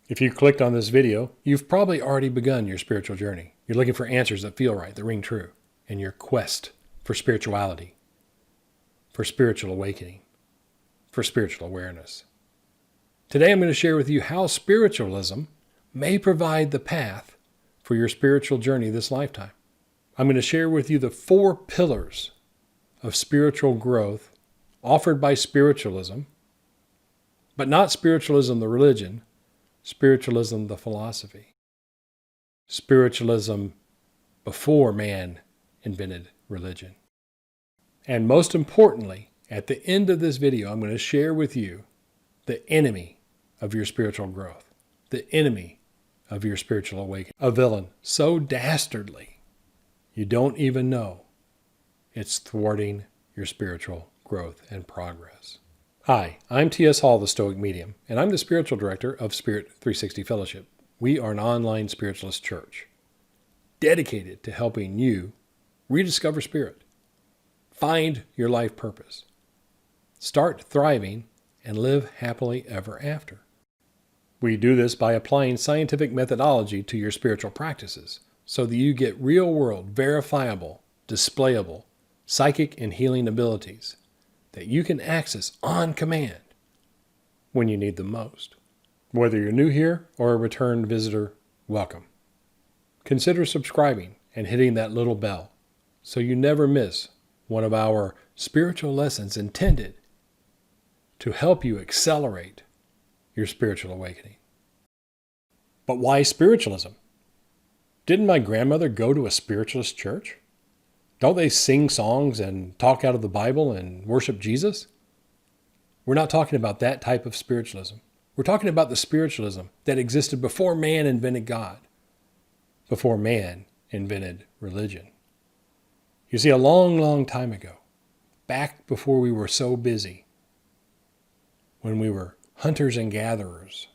If you clicked on this video, you've probably already begun your spiritual journey. You're looking for answers that feel right, that ring true, in your quest for spirituality, for spiritual awakening, for spiritual awareness. Today I'm going to share with you how spiritualism may provide the path for your spiritual journey this lifetime. I'm going to share with you the 4 pillars of spiritual growth offered by spiritualism, but not spiritualism the religion, spiritualism the philosophy. Spiritualism before man invented religion. And most importantly, at the end of this video, I'm going to share with you the enemy of your spiritual growth, the enemy of your spiritual awakening. A villain so dastardly, you don't even know it's thwarting your spiritual growth and progress. Hi, I'm T.S. Hall, the Stoic Medium, and I'm the spiritual director of Spirit360 Fellowship. We are an online spiritualist church dedicated to helping you rediscover spirit, find your life purpose, start thriving, and live happily ever after. We do this by applying scientific methodology to your spiritual practices so that you get real-world, verifiable, displayable, psychic and healing abilities that you can access on command when you need them most. Whether you're new here or a returned visitor, welcome. Consider subscribing and hitting that little bell so you never miss one of our spiritual lessons intended to help you accelerate your spiritual awakening. But why spiritualism? Didn't my grandmother go to a spiritualist church? Don't they sing songs and talk out of the Bible and worship Jesus? We're not talking about that type of spiritualism. We're talking about the spiritualism that existed before man invented God, before man invented religion. You see, a long, long time ago, back before we were so busy, when we were hunters and gatherers,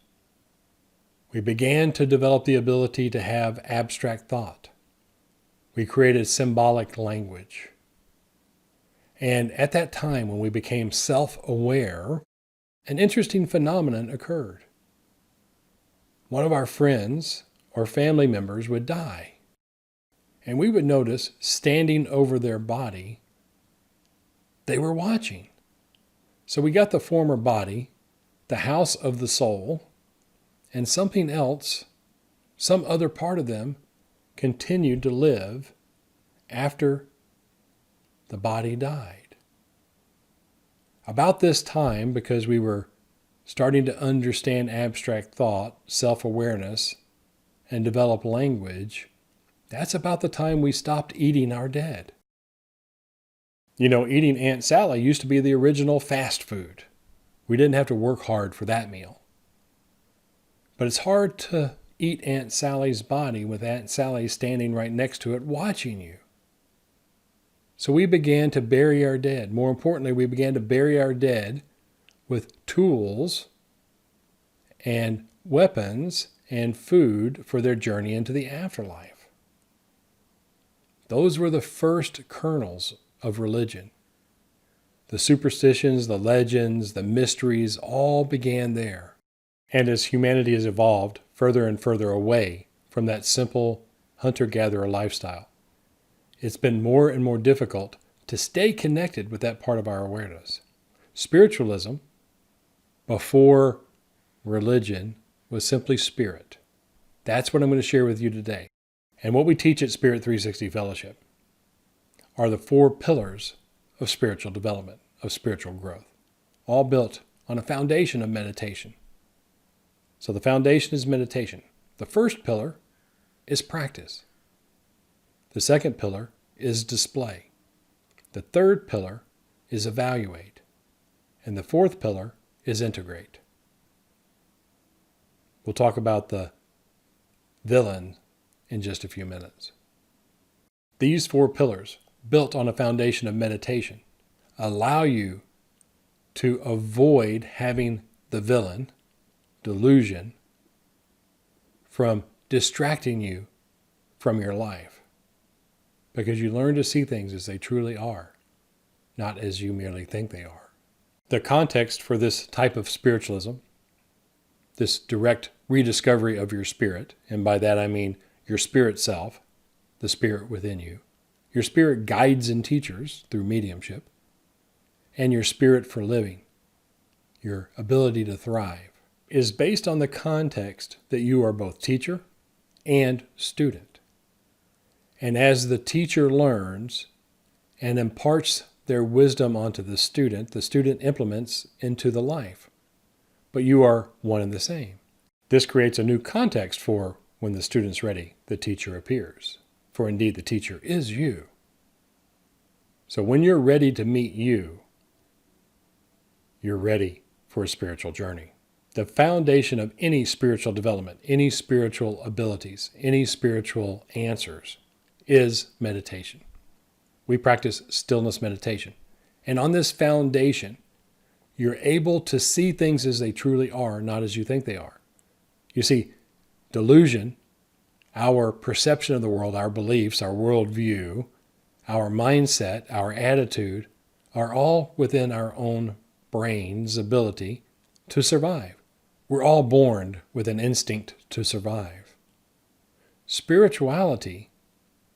we began to develop the ability to have abstract thought. We created symbolic language. And at that time, when we became self-aware, an interesting phenomenon occurred. One of our friends or family members would die, and we would notice, standing over their body, they were watching. So we got the former body, the house of the soul, and something else, some other part of them, continued to live after the body died. About this time, because we were starting to understand abstract thought, self-awareness, and develop language, that's about the time we stopped eating our dead. You know, eating Aunt Sally used to be the original fast food. We didn't have to work hard for that meal. But it's hard to eat Aunt Sally's body with Aunt Sally standing right next to it watching you. So we began to bury our dead. More importantly, we began to bury our dead with tools and weapons and food for their journey into the afterlife. Those were the first kernels of religion. The superstitions, the legends, the mysteries all began there. And as humanity has evolved further and further away from that simple hunter-gatherer lifestyle, it's been more and more difficult to stay connected with that part of our awareness. Spiritualism, before religion, was simply spirit. That's what I'm going to share with you today. And what we teach at Spirit360 Fellowship are the 4 pillars of spiritual development, of spiritual growth, all built on a foundation of meditation. So the foundation is meditation. The first pillar is practice. The second pillar is display. The third pillar is evaluate. And the fourth pillar is integrate. We'll talk about the villain in just a few minutes. These 4 pillars, built on a foundation of meditation, allow you to avoid having the villain, delusion, from distracting you from your life. Because you learn to see things as they truly are, not as you merely think they are. The context for this type of spiritualism, this direct rediscovery of your spirit, and by that I mean your spirit self, the spirit within you, your spirit guides and teachers through mediumship, and your spirit for living, your ability to thrive, is based on the context that you are both teacher and student. And as the teacher learns and imparts their wisdom onto the student implements into the life. But you are one and the same. This creates a new context for when the student's ready, the teacher appears. For indeed, the teacher is you. So when you're ready to meet you, you're ready for a spiritual journey. The foundation of any spiritual development, any spiritual abilities, any spiritual answers is meditation. We practice stillness meditation. And on this foundation, you're able to see things as they truly are, not as you think they are. You see, delusion, our perception of the world, our beliefs, our worldview, our mindset, our attitude, are all within our own brain's ability to survive. We're all born with an instinct to survive. Spirituality,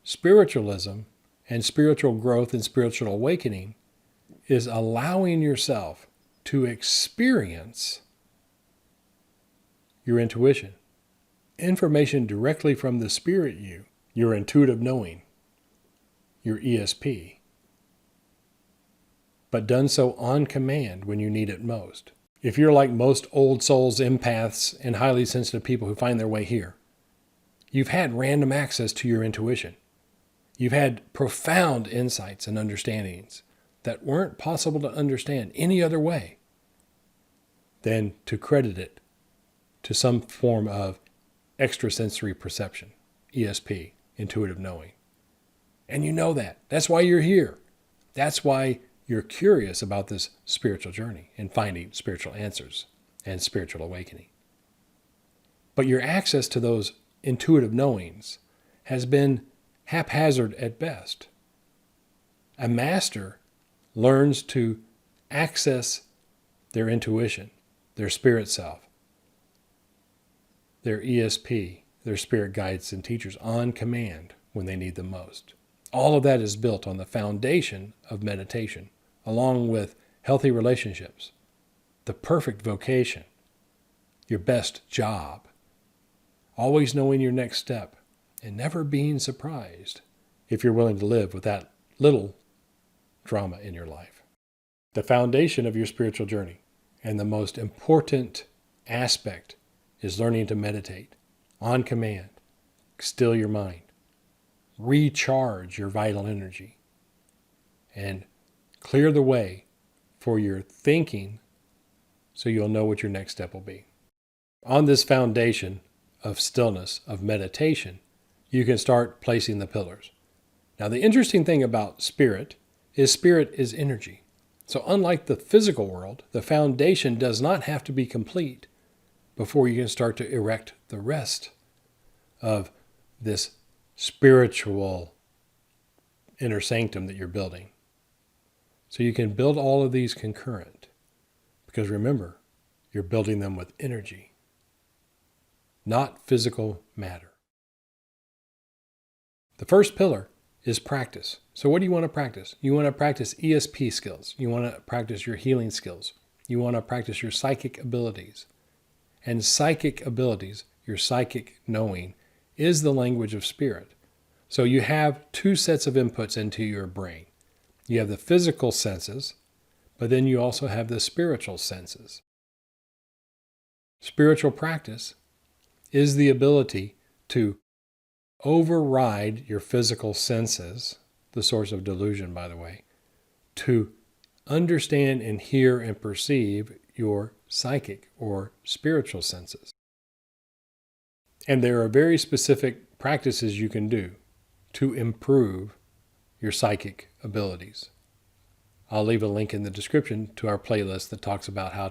spiritualism, and spiritual growth and spiritual awakening is allowing yourself to experience your intuition, information directly from the spirit you, your intuitive knowing, your ESP, but done so on command when you need it most. If you're like most old souls, empaths, and highly sensitive people who find their way here, you've had random access to your intuition. You've had profound insights and understandings that weren't possible to understand any other way than to credit it to some form of extrasensory perception, ESP, intuitive knowing. And you know that. That's why you're here. That's why you're curious about this spiritual journey and finding spiritual answers and spiritual awakening. But your access to those intuitive knowings has been haphazard at best. A master learns to access their intuition, their spirit self, their ESP, their spirit guides and teachers on command when they need them most. All of that is built on the foundation of meditation, along with healthy relationships, the perfect vocation, your best job, always knowing your next step, and never being surprised if you're willing to live with that little drama in your life. The foundation of your spiritual journey and the most important aspect is learning to meditate on command, still your mind, recharge your vital energy, and clear the way for your thinking so you'll know what your next step will be. On this foundation of stillness, of meditation, you can start placing the pillars. Now, the interesting thing about spirit is energy. So unlike the physical world, the foundation does not have to be complete before you can start to erect the rest of this spiritual inner sanctum that you're building. So you can build all of these concurrent, because remember, you're building them with energy, not physical matter. The first pillar is practice. So what do you want to practice? You want to practice ESP skills. You want to practice your healing skills. You want to practice your psychic abilities. And psychic abilities, your psychic knowing, is the language of spirit. So you have two sets of inputs into your brain. You have the physical senses, but then you also have the spiritual senses. Spiritual practice is the ability to override your physical senses, the source of delusion, by the way, to understand and hear and perceive your psychic or spiritual senses. And there are very specific practices you can do to improve your psychic abilities. I'll leave a link in the description to our playlist that talks about how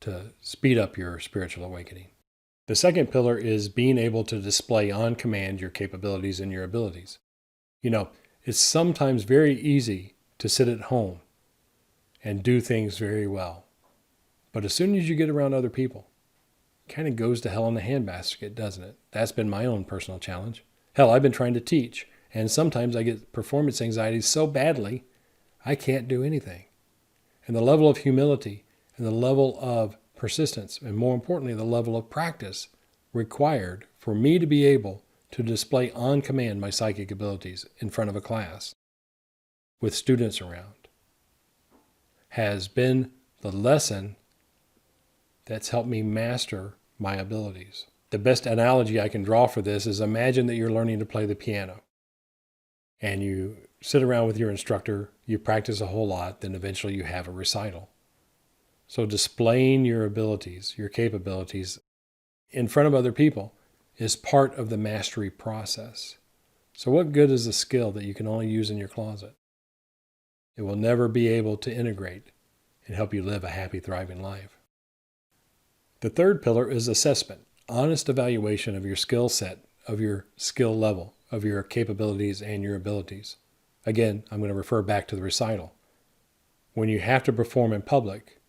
to speed up your spiritual awakening. The second pillar is being able to display on command your capabilities and your abilities. You know, it's sometimes very easy to sit at home and do things very well. But as soon as you get around other people, kind of goes to hell in a handbasket, doesn't it? That's been my own personal challenge. Hell, I've been trying to teach, and sometimes I get performance anxiety so badly, I can't do anything. And the level of humility and the level of persistence, and more importantly, the level of practice required for me to be able to display on command my psychic abilities in front of a class with students around has been the lesson that's helped me master my abilities. The best analogy I can draw for this is imagine that you're learning to play the piano and you sit around with your instructor, you practice a whole lot, then eventually you have a recital. So displaying your abilities, your capabilities in front of other people is part of the mastery process. So what good is a skill that you can only use in your closet? It will never be able to integrate and help you live a happy, thriving life. The third pillar is assessment, honest evaluation of your skill set, of your skill level, of your capabilities and your abilities. Again, I'm going to refer back to the recital. When you have to perform in public,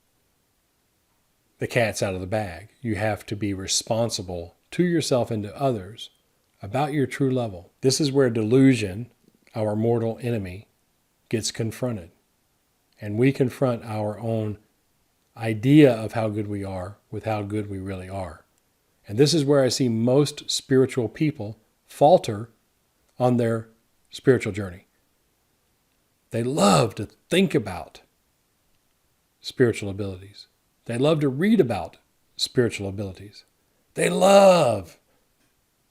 the cat's out of the bag. You have to be responsible to yourself and to others about your true level. This is where delusion, our mortal enemy, gets confronted. And we confront our own idea of how good we are with how good we really are. And this is where I see most spiritual people falter on their spiritual journey. They love to think about spiritual abilities. They love to read about spiritual abilities. They love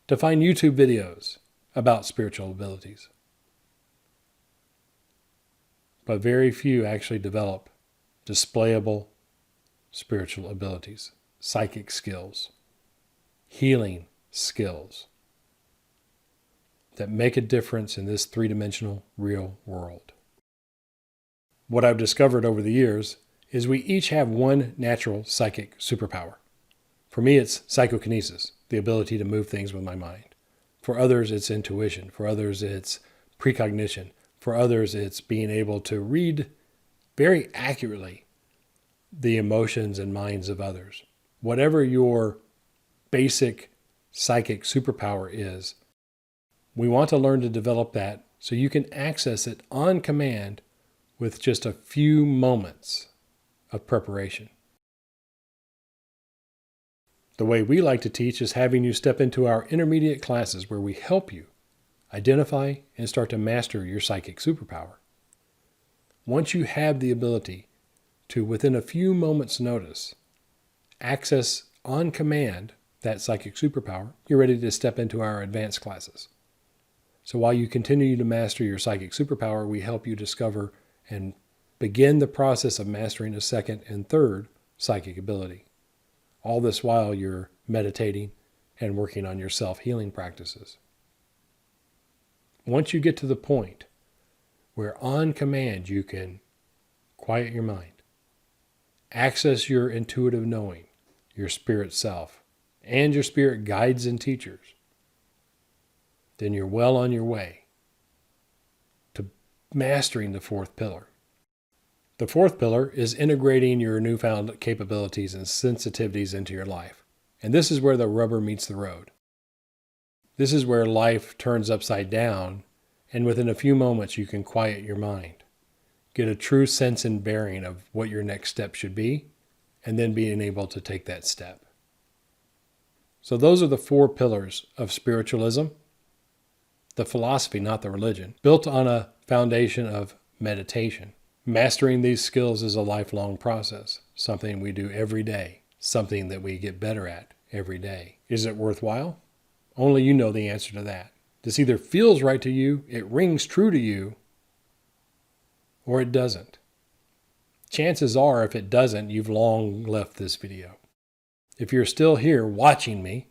to find YouTube videos about spiritual abilities. But very few actually develop displayable spiritual abilities, psychic skills, healing skills that make a difference in this three-dimensional real world. What I've discovered over the years is we each have one natural psychic superpower. For me, it's psychokinesis, the ability to move things with my mind. For others, it's intuition. For others, it's precognition. For others, it's being able to read very accurately the emotions and minds of others. Whatever your basic psychic superpower is, we want to learn to develop that so you can access it on command with just a few moments of preparation. The way we like to teach is having you step into our intermediate classes where we help you identify and start to master your psychic superpower. Once you have the ability to, within a few moments' notice, access on command that psychic superpower, you're ready to step into our advanced classes. So while you continue to master your psychic superpower, we help you discover and begin the process of mastering a second and third psychic ability. All this while you're meditating and working on your self-healing practices. Once you get to the point where on command you can quiet your mind, access your intuitive knowing, your spirit self, and your spirit guides and teachers, then you're well on your way to mastering the fourth pillar. The fourth pillar is integrating your newfound capabilities and sensitivities into your life. And this is where the rubber meets the road. This is where life turns upside down, and within a few moments you can quiet your mind, get a true sense and bearing of what your next step should be, and then being able to take that step. So those are the four pillars of spiritualism, the philosophy, not the religion, built on a foundation of meditation. Mastering these skills is a lifelong process, something we do every day, something that we get better at every day. Is it worthwhile? Only you know the answer to that. This either feels right to you, it rings true to you, or it doesn't. Chances are, if it doesn't, you've long left this video. If you're still here watching me,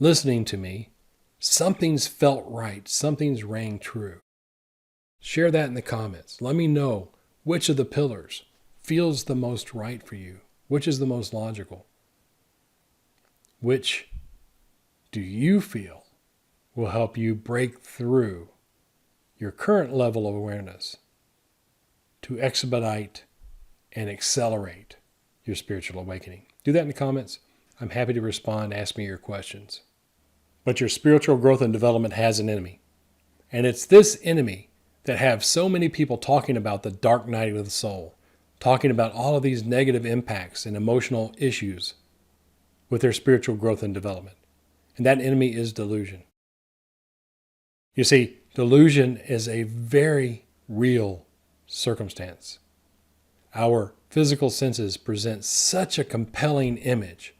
listening to me, something's felt right, something's rang true. Share that in the comments. Let me know which of the pillars feels the most right for you, which is the most logical, which do you feel will help you break through your current level of awareness to expedite and accelerate your spiritual awakening. Do that in the comments. I'm happy to respond. Ask me your questions. But your spiritual growth and development has an enemy. And it's this enemy that have so many people talking about the dark night of the soul, talking about all of these negative impacts and emotional issues with their spiritual growth and development. And that enemy is delusion. You see, delusion is a very real circumstance. Our physical senses present such a compelling image,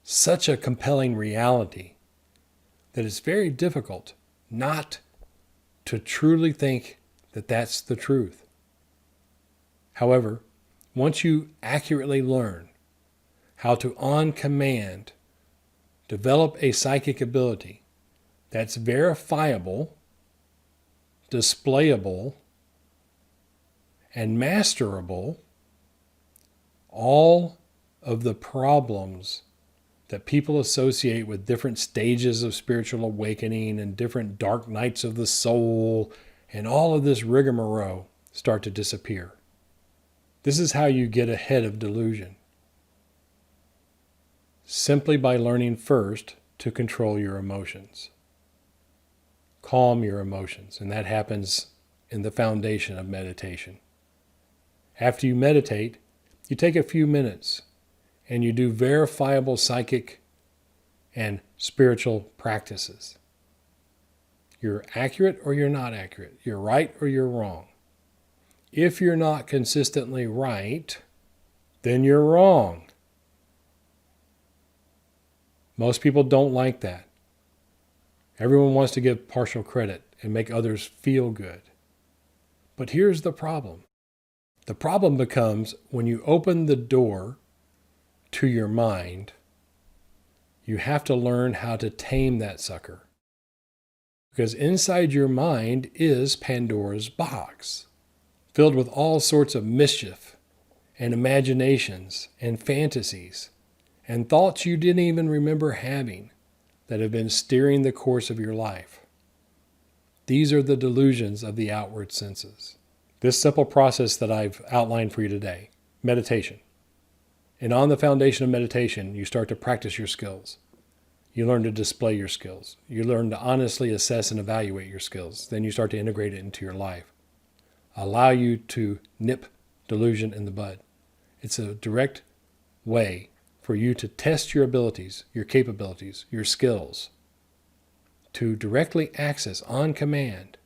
such a compelling reality, that it's very difficult not to truly think that that's the truth. However, once you accurately learn how to, on command, develop a psychic ability that's verifiable, displayable, and masterable, all of the problems that people associate with different stages of spiritual awakening and different dark nights of the soul and all of this rigmarole start to disappear. This is how you get ahead of delusion. Simply by learning first to control your emotions. Calm your emotions, and that happens in the foundation of meditation. After you meditate, you take a few minutes and you do verifiable psychic and spiritual practices. You're accurate or you're not accurate. You're right or you're wrong. If you're not consistently right, then you're wrong. Most people don't like that. Everyone wants to give partial credit and make others feel good. But here's the problem. The problem becomes when you open the door to your mind, you have to learn how to tame that sucker. Because inside your mind is Pandora's box, filled with all sorts of mischief and imaginations and fantasies and thoughts you didn't even remember having that have been steering the course of your life. These are the delusions of the outward senses. This simple process that I've outlined for you today, meditation. And on the foundation of meditation, you start to practice your skills. You learn to display your skills. You learn to honestly assess and evaluate your skills. Then you start to integrate it into your life. Allow you to nip delusion in the bud. It's a direct way for you to test your abilities, your capabilities, your skills, to directly access on command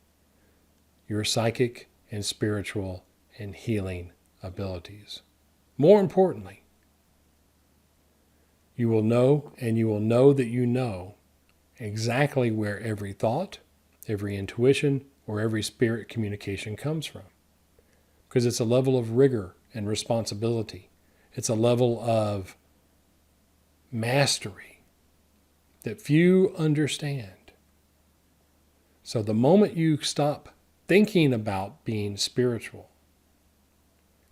your psychic and spiritual and healing abilities. More importantly, you will know, and you will know that you know exactly where every thought, every intuition, or every spirit communication comes from. Because it's a level of rigor and responsibility. It's a level of mastery that few understand. So the moment you stop thinking about being spiritual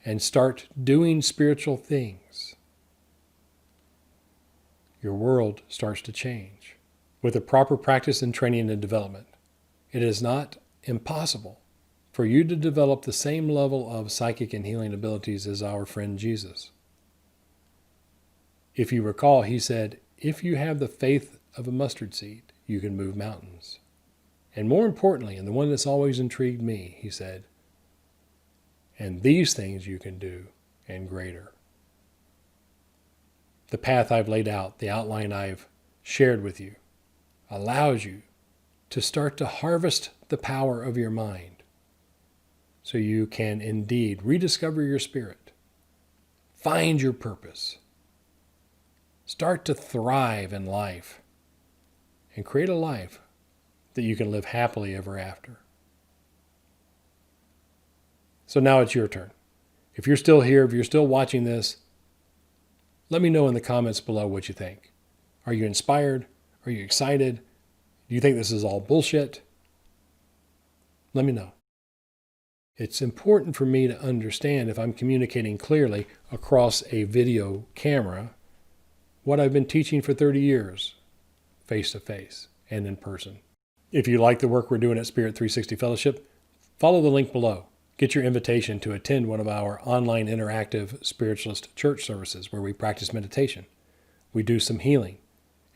and start doing spiritual things, your world starts to change. With the proper practice and training and development, it is not impossible for you to develop the same level of psychic and healing abilities as our friend Jesus. If you recall, he said, if you have the faith of a mustard seed, you can move mountains. And more importantly, and the one that's always intrigued me, he said, and these things you can do, and greater. The path I've laid out, the outline I've shared with you, allows you to start to harvest the power of your mind so you can indeed rediscover your spirit, find your purpose, start to thrive in life, and create a life that you can live happily ever after. So now it's your turn. If you're still here, if you're still watching this, let me know in the comments below what you think. Are you inspired? Are you excited? Do you think this is all bullshit? Let me know. It's important for me to understand if I'm communicating clearly across a video camera what I've been teaching for 30 years, face to face and in person. If you like the work we're doing at Spirit360 Fellowship, follow the link below. Get your invitation to attend one of our online interactive spiritualist church services where we practice meditation. We do some healing.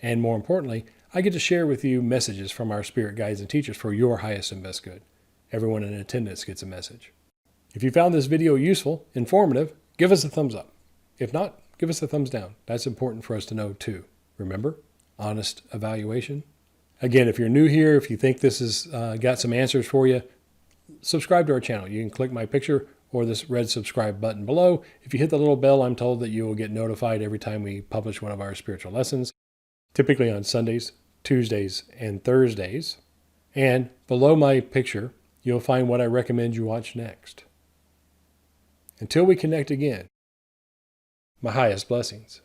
And more importantly, I get to share with you messages from our spirit guides and teachers for your highest and best good. Everyone in attendance gets a message. If you found this video useful, informative, give us a thumbs up. If not, give us a thumbs down. That's important for us to know too. Remember, honest evaluation. Again, if you're new here, if you think this has got some answers for you, subscribe to our channel. You can click my picture or this red subscribe button below. If you hit the little bell, I'm told that you will get notified every time we publish one of our spiritual lessons, typically on Sundays, Tuesdays, and Thursdays. And below my picture, you'll find what I recommend you watch next. Until we connect again, my highest blessings.